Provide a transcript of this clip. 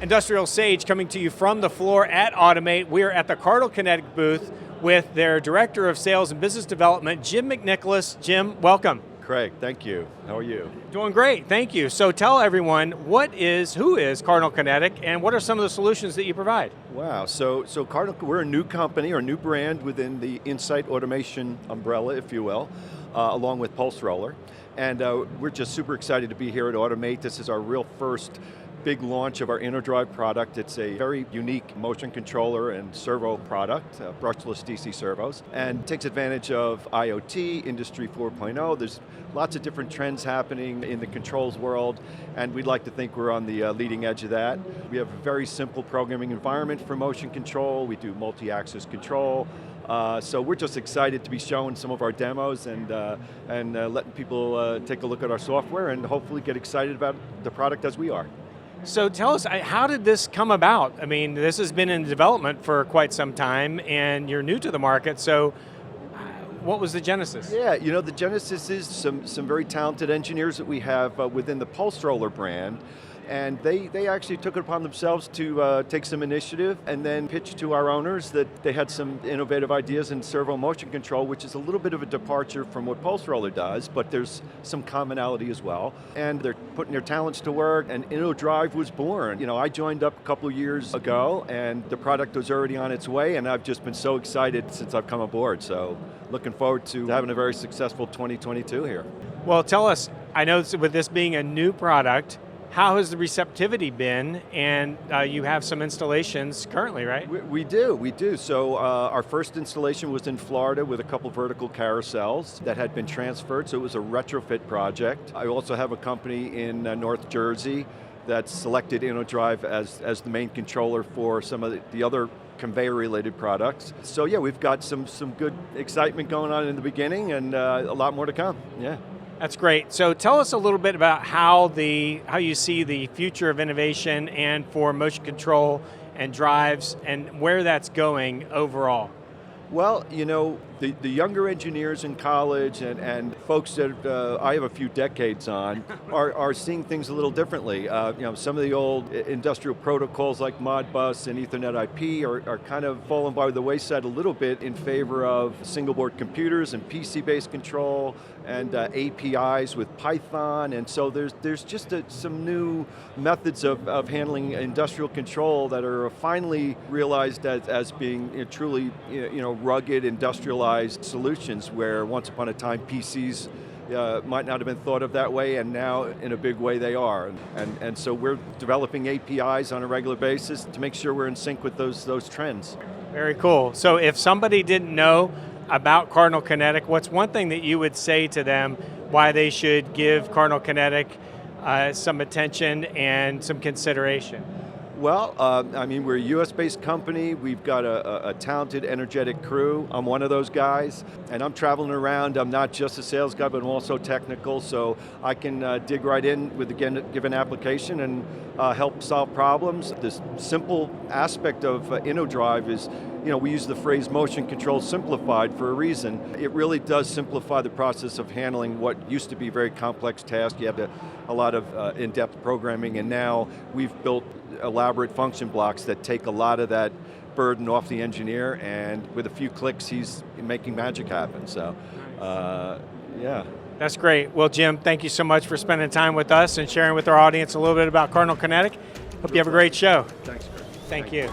IndustrialSage coming to you from the floor at Automate. We are at the Cardinal Kinetic booth with their Director of Sales and Business Development, Jim McNicholas. Jim, welcome. Craig, thank you. How are you? Doing great, thank you. So tell everyone, who is Cardinal Kinetic, and what are some of the solutions that you provide? Wow, so Cardinal, we're a new company, or a new brand within the Insight Automation umbrella, if you will, along with Pulseroller. And we're just super excited to be here at Automate. This is our real first big launch of our InoDrive product. It's a very unique motion controller and servo product, brushless DC servos, and takes advantage of IoT, Industry 4.0. There's lots of different trends happening in the controls world, and we'd like to think we're on the leading edge of that. We have a very simple programming environment for motion control. We do multi-axis control. So we're just excited to be showing some of our demos and letting people take a look at our software and hopefully get excited about the product as we are. So tell us, how did this come about? I mean, this has been in development for quite some time, and you're new to the market, so what was the genesis? Yeah, you know, the genesis is some very talented engineers that we have within the Pulseroller brand, and they actually took it upon themselves to take some initiative and then pitch to our owners that they had some innovative ideas in servo motion control, which is a little bit of a departure from what Pulseroller does, but there's some commonality as well. And they're putting their talents to work, and InoDrive was born. You know, I joined up a couple of years ago, and the product was already on its way, and I've just been so excited since I've come aboard. So looking forward to having a very successful 2022 here. Well, tell us, I know with this being a new product, how has the receptivity been? And you have some installations currently, right? We do. So our first installation was in Florida with a couple vertical carousels that had been transferred, so it was a retrofit project. I also have a company in North Jersey that selected InoDrive as the main controller for some of the other conveyor-related products. So yeah, we've got some good excitement going on in the beginning and a lot more to come, yeah. That's great. So tell us a little bit about how you see the future of innovation and for motion control and drives and where that's going overall. Well, you know, the younger engineers in college and folks that I have a few decades on are seeing things a little differently. You know, some of the old industrial protocols like Modbus and Ethernet IP are kind of falling by the wayside a little bit in favor of single board computers and PC-based control and APIs with Python, and so there's just some new methods of handling industrial control that are finally realized as being truly rugged, industrialized solutions, where once upon a time PCs might not have been thought of that way, and now in a big way they are. And so we're developing APIs on a regular basis to make sure we're in sync with those trends. Very cool. So if somebody didn't know about Cardinal Kinetic, what's one thing that you would say to them why they should give Cardinal Kinetic some attention and some consideration? Well, I mean, we're a US-based company. We've got a talented, energetic crew. I'm one of those guys, and I'm traveling around. I'm not just a sales guy, but I'm also technical, so I can dig right in with a given application and help solve problems. This simple aspect of InoDrive is, you know, we use the phrase motion control simplified for a reason. It really does simplify the process of handling what used to be very complex tasks. You have a lot of in-depth programming, and now we've built elaborate function blocks that take a lot of that burden off the engineer, and with a few clicks he's making magic happen, so yeah. That's great. Well, Jim, thank you so much for spending time with us and sharing with our audience a little bit about Cardinal Kinetic. Hope you have a great show. Thanks, Chris. Thank you.